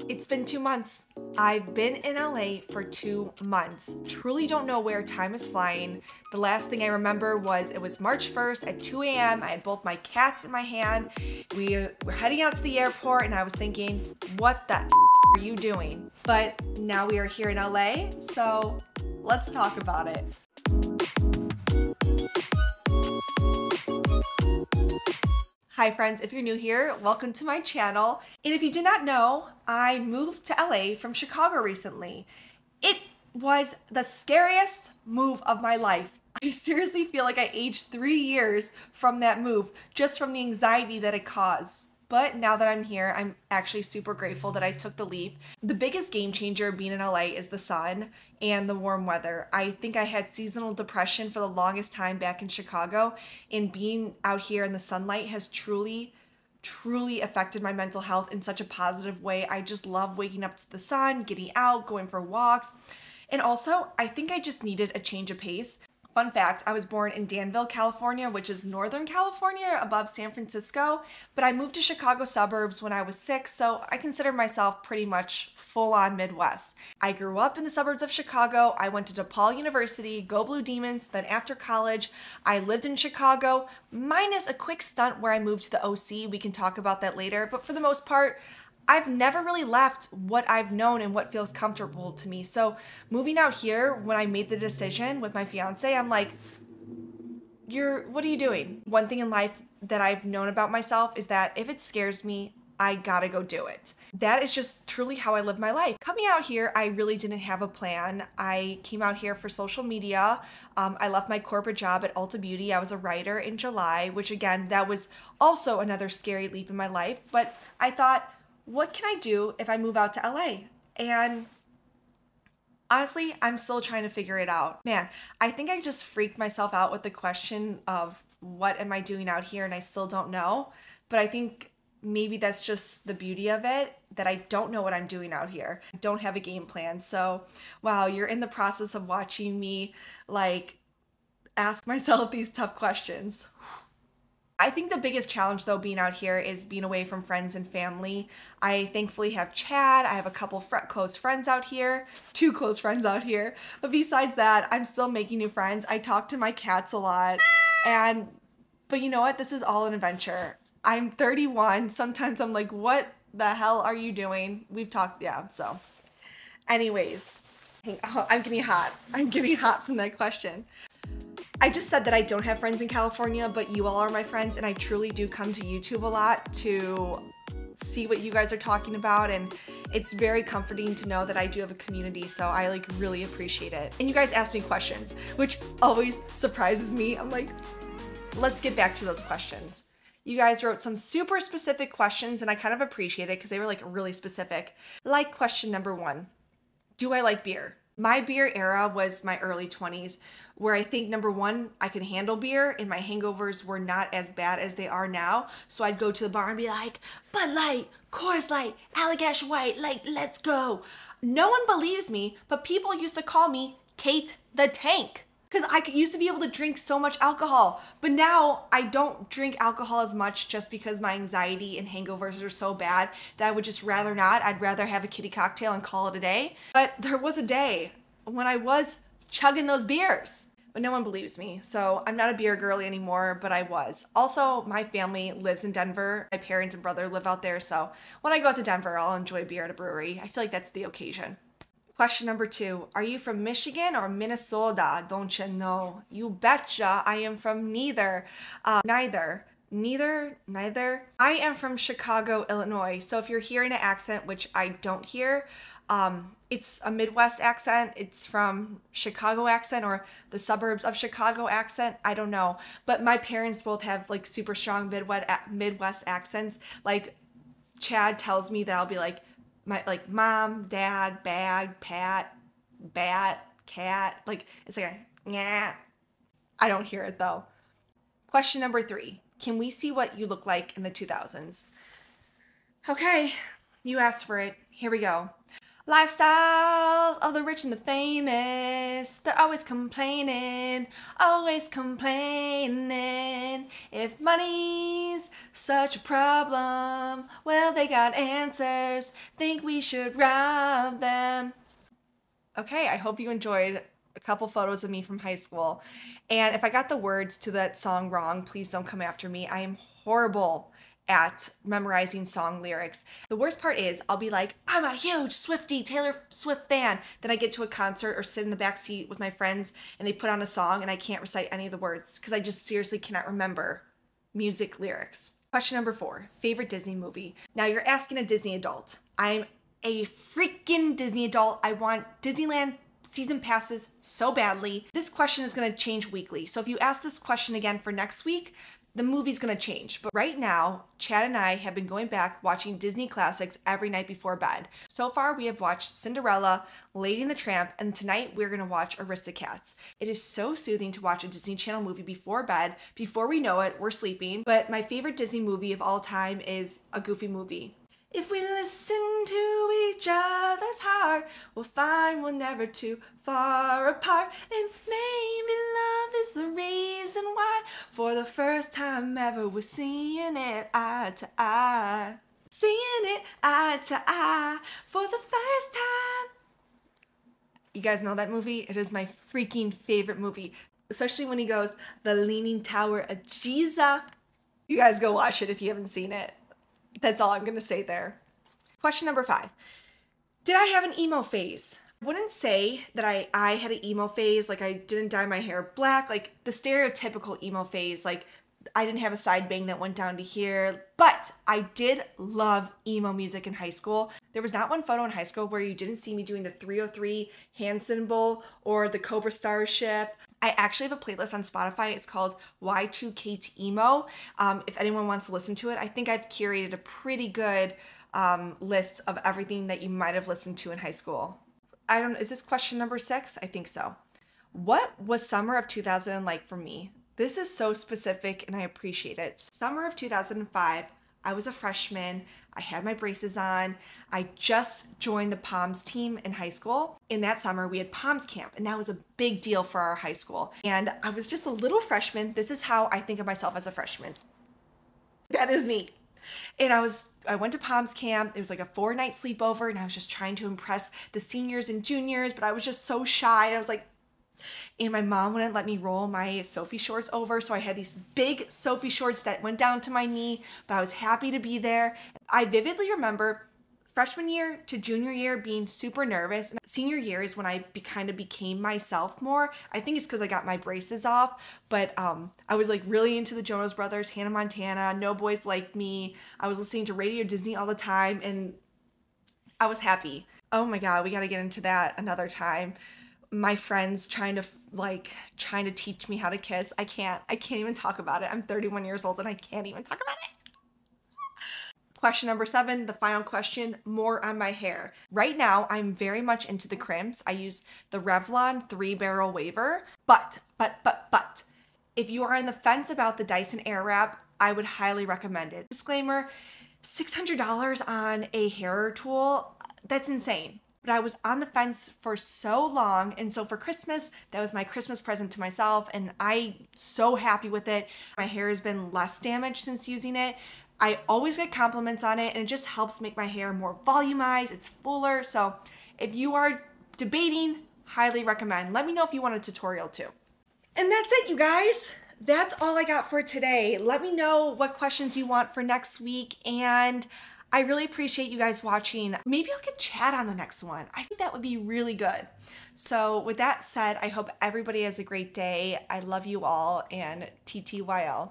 It's been 2 months. I've been in LA for 2 months. Truly don't know where time is flying. The last thing I remember was it was March 1st at 2 a.m. I had both my cats in my hand. We were heading out to the airport and I was thinking, what the are you doing? But now we are here in LA, so let's talk about it. Hi friends, if you're new here, welcome to my channel. And if you did not know, I moved to LA from Chicago recently. It was the scariest move of my life. I seriously feel like I aged 3 years from that move, just from the anxiety that it caused. But now that I'm here, I'm actually super grateful that I took the leap. The biggest game changer being in LA is the sun and the warm weather. I think I had seasonal depression for the longest time back in Chicago, and being out here in the sunlight has truly affected my mental health in such a positive way. I just love waking up to the sun, getting out, going for walks. And also, I think I just needed a change of pace. Fun fact, I was born in Danville, California, which is Northern California above San Francisco, but I moved to Chicago suburbs when I was 6, so I consider myself pretty much full-on Midwest. I grew up in the suburbs of Chicago. I went to DePaul University, go Blue Demons, then after college, I lived in Chicago, minus a quick stunt where I moved to the OC. We can talk about that later, but for the most part, I've never really left what I've known and what feels comfortable to me. So moving out here, when I made the decision with my fiance, I'm like, what are you doing? One thing in life that I've known about myself is that if it scares me, I gotta go do it. That is just truly how I live my life. Coming out here, I really didn't have a plan. I came out here for social media. I left my corporate job at Ulta Beauty. I was a writer in July, which again, that was also another scary leap in my life. But I thought, what can I do if I move out to LA? And honestly, I'm still trying to figure it out. Man, I think I just freaked myself out with the question of what am I doing out here, and I still don't know. But I think maybe that's just the beauty of it, that I don't know what I'm doing out here. I don't have a game plan. So wow, you're in the process of watching me like ask myself these tough questions. I think the biggest challenge though being out here is being away from friends and family. I thankfully have Chad. I have a couple close friends out here, 2 close friends out here. But besides that, I'm still making new friends. I talk to my cats a lot. But you know what? This is all an adventure. I'm 31. Sometimes I'm like, what the hell are you doing? We've talked, yeah, so. Anyways, I'm getting hot. I'm getting hot from that question. I just said that I don't have friends in California, but you all are my friends, and I truly do come to YouTube a lot to see what you guys are talking about, and it's very comforting to know that I do have a community, so I like really appreciate it. And you guys ask me questions, which always surprises me. I'm like, let's get back to those questions. You guys wrote some super specific questions, and I kind of appreciate it because they were like really specific. Like question number 1, do I like beer? My beer era was my early 20s, where I think number 1, I could handle beer and my hangovers were not as bad as they are now. So I'd go to the bar and be like, Bud Light, Coors Light, Allagash White, like, let's go. No one believes me, but people used to call me Kate the Tank, because I used to be able to drink so much alcohol. But now I don't drink alcohol as much just because my anxiety and hangovers are so bad that I would just rather not. I'd rather have a kitty cocktail and call it a day. But there was a day when I was chugging those beers. But no one believes me, so I'm not a beer girly anymore, but I was. Also, my family lives in Denver. My parents and brother live out there, so when I go out to Denver, I'll enjoy beer at a brewery. I feel like that's the occasion. Question number 2, are you from Michigan or Minnesota? Don't you know? You betcha, I am from neither. Neither. I am from Chicago, Illinois. So if you're hearing an accent, which I don't hear, it's a Midwest accent. It's from Chicago accent or the suburbs of Chicago accent. I don't know. But my parents both have like super strong Midwest accents. Like Chad tells me that I'll be like, mom, dad, bag, pat, bat, cat. Like it's like a, yeah. I don't hear it though. Question number 3. Can we see what you look like in the 2000s? Okay, you asked for it. Here we go. Lifestyles of the rich and the famous, they're always complaining, always complaining. If money's such a problem, well, they got answers, think we should rob them. Okay, I hope you enjoyed a couple photos of me from high school. And if I got the words to that song wrong, please don't come after me. I am horrible at memorizing song lyrics. The worst part is I'll be like, I'm a huge Taylor Swift fan. Then I get to a concert or sit in the back seat with my friends and they put on a song and I can't recite any of the words because I just seriously cannot remember music lyrics. Question number 4, favorite Disney movie. Now you're asking a Disney adult. I'm a freaking Disney adult. I want Disneyland season passes so badly. This question is gonna change weekly. So if you ask this question again for next week, the movie's gonna change. But right now, Chad and I have been going back watching Disney classics every night before bed. So far, we have watched Cinderella, Lady and the Tramp, and tonight we're gonna watch Aristocats. It is so soothing to watch a Disney Channel movie before bed. Before we know it, we're sleeping. But my favorite Disney movie of all time is a Goofy movie. If we listen to each other's heart, we'll find we're never too far apart. And maybe love is the reason why, for the first time ever, we're seeing it eye to eye. Seeing it eye to eye for the first time. You guys know that movie? It is my freaking favorite movie. Especially when he goes, the Leaning Tower of Jesus. You guys go watch it if you haven't seen it. That's all I'm gonna say there. Question number 5. Did I have an emo phase? I wouldn't say that I had an emo phase, like I didn't dye my hair black, like the stereotypical emo phase, like I didn't have a side bang that went down to here, but I did love emo music in high school. There was not one photo in high school where you didn't see me doing the 303 hand symbol or the Cobra Starship. I actually have a playlist on Spotify. It's called Y2K Emo. If anyone wants to listen to it, I think I've curated a pretty good list of everything that you might have listened to in high school. Is this question number 6? I think so. What was summer of 2000 like for me? This is so specific and I appreciate it. Summer of 2005, I was a freshman. I had my braces on. I just joined the Palms team in high school. In that summer, we had Palms camp, and that was a big deal for our high school. And I was just a little freshman. This is how I think of myself as a freshman. That is me. And I went to Palms camp. It was like a 4-night sleepover, and I was just trying to impress the seniors and juniors, but I was just so shy. I was like, and my mom wouldn't let me roll my Sophie shorts over, so I had these big Sophie shorts that went down to my knee, but I was happy to be there. I vividly remember freshman year to junior year being super nervous, and senior year is when I kind of became myself more. I think it's because I got my braces off, but I was like really into the Jonas Brothers, Hannah Montana, No Boys Like Me. I was listening to Radio Disney all the time, and I was happy. Oh my God, we got to get into that another time. My friends trying to teach me how to kiss. I can't even talk about it. I'm 31 years old and I can't even talk about it. Question number 7, the final question, more on my hair. Right now, I'm very much into the crimps. I use the Revlon 3-barrel waver, but, if you are on the fence about the Dyson Airwrap, I would highly recommend it. Disclaimer, $600 on a hair tool, that's insane. But I was on the fence for so long, and so for Christmas, that was my Christmas present to myself, and I'm so happy with it. My hair has been less damaged since using it. I always get compliments on it, and it just helps make my hair more volumized, it's fuller, so if you are debating, highly recommend. Let me know if you want a tutorial too. And that's it, you guys. That's all I got for today. Let me know what questions you want for next week, and I really appreciate you guys watching. Maybe I'll get Chad on the next one. I think that would be really good. So with that said, I hope everybody has a great day. I love you all, and TTYL.